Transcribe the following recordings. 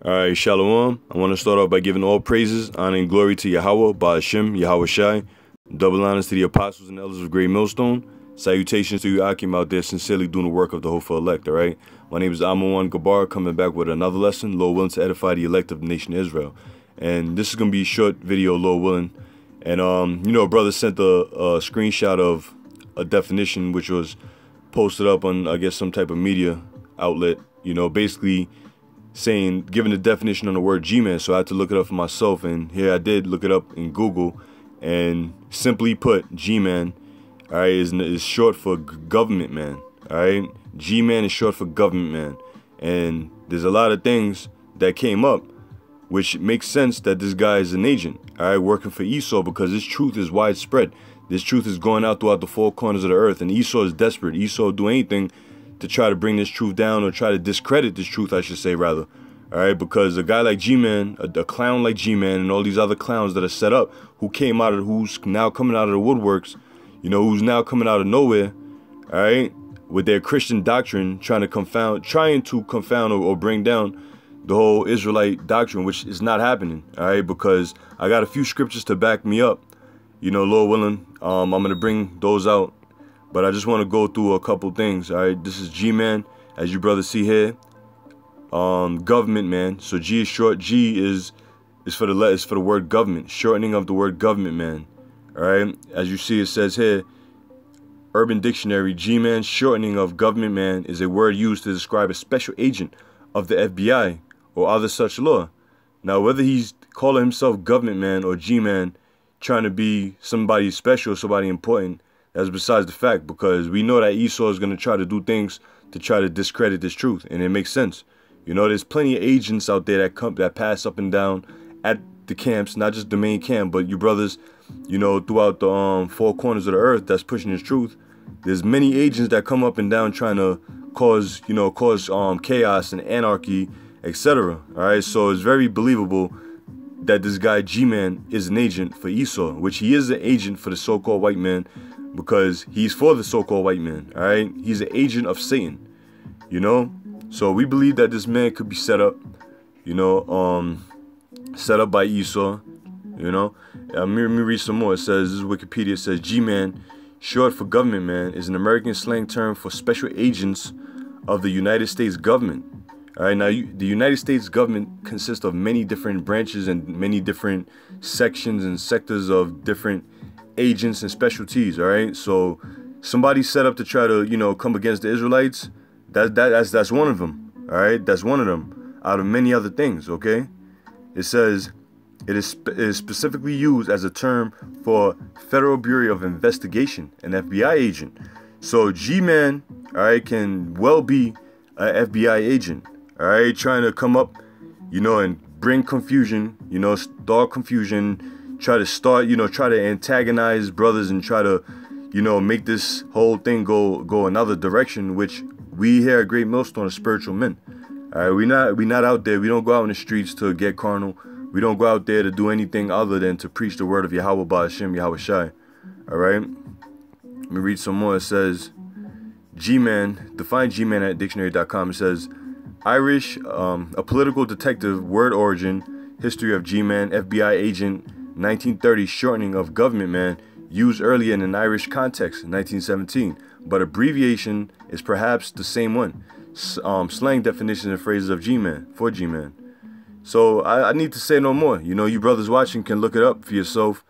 Alright, Shalom. I want to start off by giving all praises, honor, and glory to Yahweh, Ba'ashem, Yahweh Shai. Double honors to the apostles and elders of Great Millstone. Salutations to you Akim out there sincerely doing the work of the hopeful elect, alright? My name is Amawan Gabar, coming back with another lesson, Lord willing, to edify the elect of the nation of Israel. And this is going to be a short video, Lord willing. And, a brother sent a screenshot of a definition which was posted up on, I guess, some type of media outlet, basically saying, giving the definition on the word G-man. So I had to look it up for myself, and here I did look it up in Google, and simply put, G-man, all right, is short for government man, all right? G-man is short for government man, and there's a lot of things that came up which makes sense that this guy is an agent, all right, working for Esau, because this truth is widespread. This truth is going out throughout the four corners of the earth, and Esau is desperate. Esau will do anything to try to bring this truth down, or try to discredit this truth, I should say, rather. All right, because a guy like G-Man, a clown like G-Man, and all these other clowns that are set up, who's now coming out of the woodworks, who's now coming out of nowhere, all right, with their Christian doctrine, trying to confound or bring down the whole Israelite doctrine, which is not happening, all right, because I got a few scriptures to back me up, Lord willing. I'm going to bring those out, but I just want to go through a couple things, all right? This is G-Man, as you brothers see here. Government man. So G is short. G is for the word government, shortening of the word government man. All right. As you see, it says here, Urban Dictionary, G-man, shortening of government man, is a word used to describe a special agent of the FBI or other such law. Now, whether he's calling himself government man or G-man, trying to be somebody special, somebody important, that's besides the fact, because we know that Esau is going to try to do things to try to discredit this truth, and it makes sense. There's plenty of agents out there that pass up and down at the camps, not just the main camp, but you brothers, throughout the four corners of the earth that's pushing this truth. There's many agents that come up and down trying to cause chaos and anarchy, etc. All right, so it's very believable that this guy G-Man is an agent for Esau, which he is an agent for the so-called white man, because he's for the so-called white man. All right, he's an agent of Satan. So we believe that this man could be set up, set up by Esau, Let me read some more. It says, this is Wikipedia, it says, G-man, short for government man, is an American slang term for special agents of the United States government. All right, now the United States government consists of many different branches and many different sections and sectors of different agents and specialties, all right? So somebody set up to try to, come against the Israelites. That's one of them, all right? That's one of them out of many other things, okay? It says it is specifically used as a term for Federal Bureau of Investigation, an FBI agent. So G-Man, all right, can well be an FBI agent, all right, trying to come up, and bring confusion, start confusion, try to antagonize brothers and try to, make this whole thing go another direction, which we here at Great Millstone are spiritual men. All right, we not out there. We don't go out in the streets to get carnal. We don't go out there to do anything other than to preach the word of Yahweh Ba'ashem, Yahweh Shai. All right. Let me read some more. It says, G-man, define G-man at dictionary.com. It says, Irish, a political detective, word origin, history of G-man, FBI agent, 1930, shortening of government man, used earlier in an Irish context, 1917, but abbreviation is perhaps the same one. Slang definitions and phrases of G-man, for G-man. So I need to say no more. You brothers watching can look it up for yourself,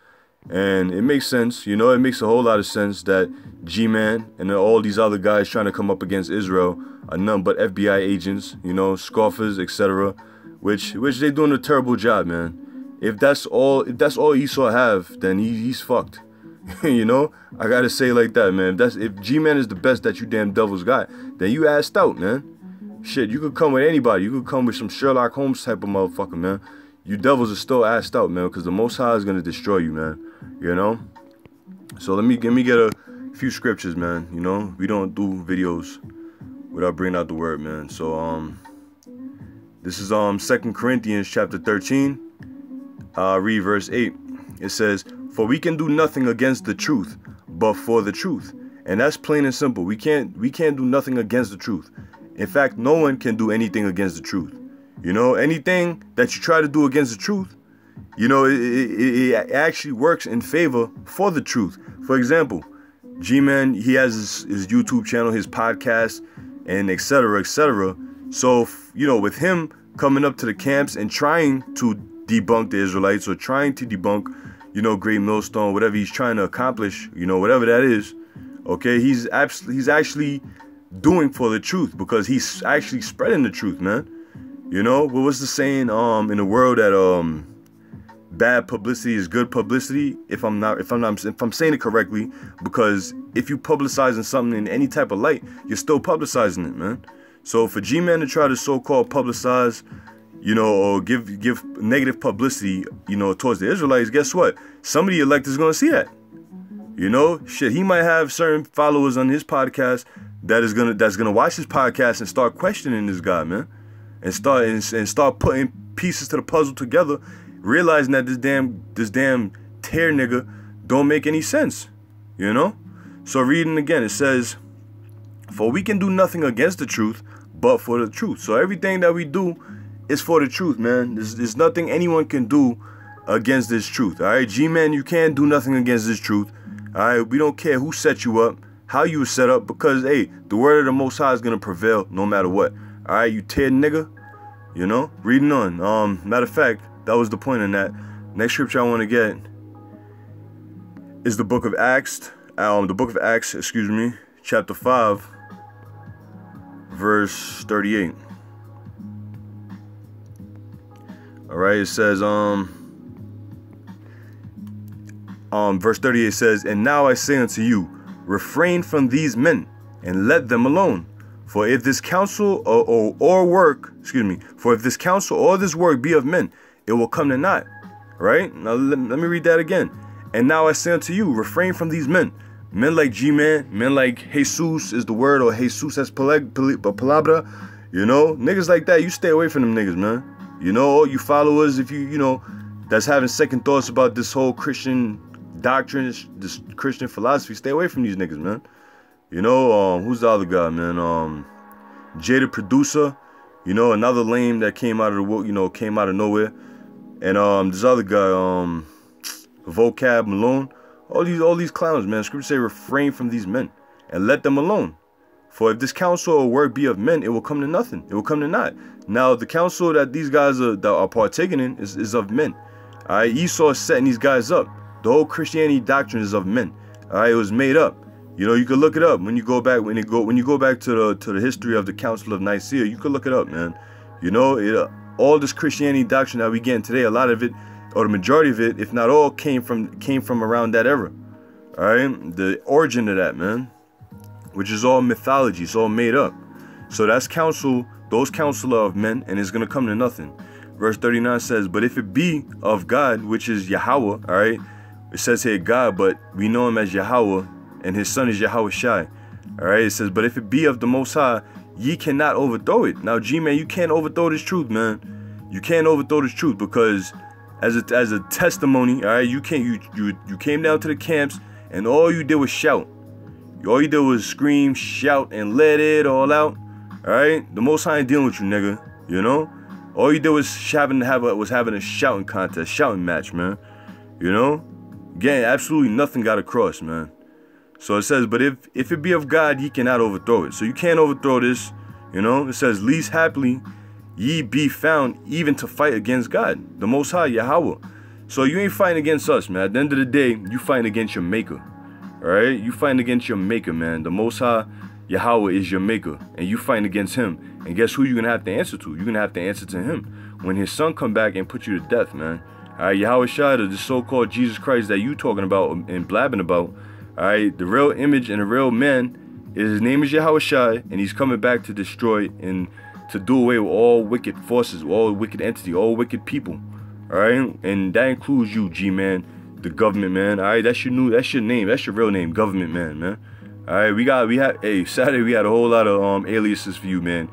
and it makes sense. It makes a whole lot of sense that G-man and all these other guys trying to come up against Israel are none but FBI agents, scoffers, etc. Which they're doing a terrible job, man. If that's all Esau have, then he's fucked. I gotta say it like that, man. If G-man is the best that you damn devils got, then you assed out, man. Shit, you could come with anybody. You could come with some Sherlock Holmes type of motherfucker, man. You devils are still assed out, man, because the Most High is gonna destroy you, man. So let me get a few scriptures, man. We don't do videos without bringing out the word, man. So this is 2 Corinthians chapter 13. Read verse 8. It says, for we can do nothing against the truth, but for the truth. And that's plain and simple. We can't do nothing against the truth. In fact, no one can do anything against the truth. You know, anything that you try to do against the truth, you know, it actually works in favor for the truth. For example, G-Man, he has his YouTube channel, his podcast, and etc., etc. So, you know, with him coming up to the camps and trying to debunk the Israelites or trying to debunk, you know, Great Millstone, whatever he's trying to accomplish, you know, whatever that is, okay, he's actually doing for the truth, because he's actually spreading the truth, man. You know, what was the saying in the world that bad publicity is good publicity, if I'm saying it correctly, because if you publicizing something in any type of light, you're still publicizing it, man. So for G-Man to try to so-called publicize, you know, or give negative publicity, you know, towards the Israelites, guess what? Some of the elect is gonna see that. You know, shit, he might have certain followers on his podcast that's gonna watch his podcast and start questioning this guy, man, and start putting pieces to the puzzle together, realizing that this damn tear nigga don't make any sense, you know. So reading again, it says, "For we can do nothing against the truth, but for the truth." So everything that we do is for the truth, man. There's nothing anyone can do against this truth. All right, G-Man, you can't do nothing against this truth. All right, we don't care who set you up, how you were set up, because hey, the word of the Most High is gonna prevail no matter what. All right, you tear nigga. You know, reading on. Matter of fact, that was the point in that. Next scripture I want to get is the book of Acts. The book of Acts, excuse me, chapter 5, verse 38. All right, it says, verse 38 says, "And now I say unto you, refrain from these men, and let them alone. For if this counsel or work, for if this counsel or this work be of men, it will come to naught." Right? Now let me read that again. "And now I say unto you, refrain from these men." Men like G-Man, men like Jesus is the word, or Jesus es palabra. You know, niggas like that, you stay away from them niggas, man. You know, all you followers, if you know, that's having second thoughts about this whole Christian doctrine, this Christian philosophy, stay away from these niggas, man. You know, who's the other guy, man? Jay the Producer, you know, another lame that came out of the, you know, came out of nowhere. And this other guy, Vocab Malone, all these clowns, man. Scripture say refrain from these men and let them alone. For if this counsel or work be of men, it will come to nothing. It will come to naught. Now the counsel that these guys are partaking in is of men. All right, Esau is setting these guys up. The whole Christianity doctrine is of men. All right, it was made up. You know, you can look it up when you go back to the history of the Council of Nicaea. You can look it up, man. You know, all this Christianity doctrine that we get today, a lot of it, or the majority of it, if not all, came from around that era. All right, the origin of that, man, which is all mythology. It's all made up. So that's counsel. Those counsel are of men, and it's gonna come to nothing. Verse 39 says, "But if it be of God, which is Yahweh," all right, it says here God, but we know him as Yahweh, and his son is Yahweh Shai. All right, it says, "But if it be of the Most High, ye cannot overthrow it." Now, G-Man, you can't overthrow this truth, man. You can't overthrow this truth, because as a testimony, all right, you came down to the camps, and all you did was shout. All you did was scream, shout, and let it all out. All right, the Most High ain't dealing with you, nigga. You know, all you did was having a shouting contest, shouting match, man. You know, again, absolutely nothing got across, man. So it says, "But if it be of God, ye cannot overthrow it." So you can't overthrow this. You know, it says, "Least happily ye be found even to fight against God, the Most High, Yahweh." So you ain't fighting against us, man. At the end of the day, you fighting against your maker. All right, you fighting against your maker, man. The Most High, Yahweh, is your maker, and you fighting against him. And guess who you're gonna have to answer to? You're gonna have to answer to him when his son come back and put you to death, man. All right, Yahweh Shai, the so-called Jesus Christ that you talking about and blabbing about. All right, the real image and the real man his name is Yahweh Shai, and he's coming back to destroy and to do away with all wicked forces, all wicked entities, all wicked people. All right, and that includes you, G-Man, the government man. All right, that's your name, that's your real name, government man. All right, hey, Saturday we had a whole lot of aliases for you, man.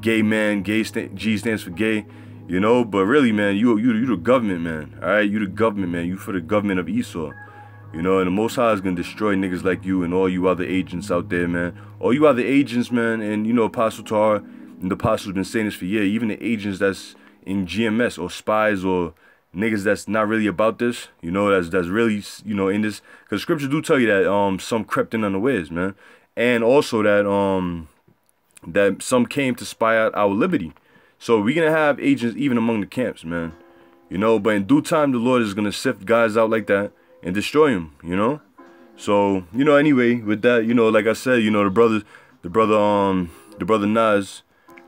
Gay man, G stands for gay, you know. But really, man, you the government man. All right, you the government man. You for the government of Esau. You know, and the Most High is gonna destroy niggas like you and all you other agents out there, man. All you other agents, man, and you know, Apostle Tar, And the apostles been saying this for years. Even the agents that's in GMS or spies or niggas that's not really about this, you know, that's really, you know, in this, because scripture do tell you that some crept in unawares, man, and also that that some came to spy out our liberty. So we're gonna have agents even among the camps, man, you know. But in due time, the Lord is gonna sift guys out like that and destroy them, you know. So, you know, anyway, with that, you know, like I said, you know, the brother Nas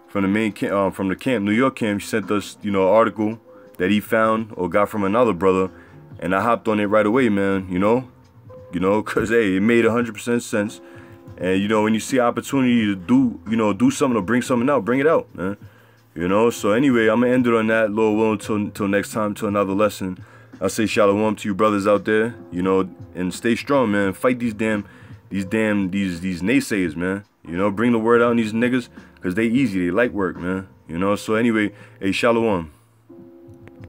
from the main camp, from the camp, New York camp, he sent us, you know, an article that he found or got from another brother, and I hopped on it right away, man, you know, cause hey, it made 100% sense. And you know, when you see opportunity to do something or bring something out, bring it out, man. You know, so anyway, I'm gonna end it on that, Lord willing, till next time, till another lesson. I say shalom to you brothers out there, you know, and stay strong, man. Fight these naysayers, man. You know, bring the word out on these niggas, cause they easy, they like work, man. You know, so anyway, hey, shalom.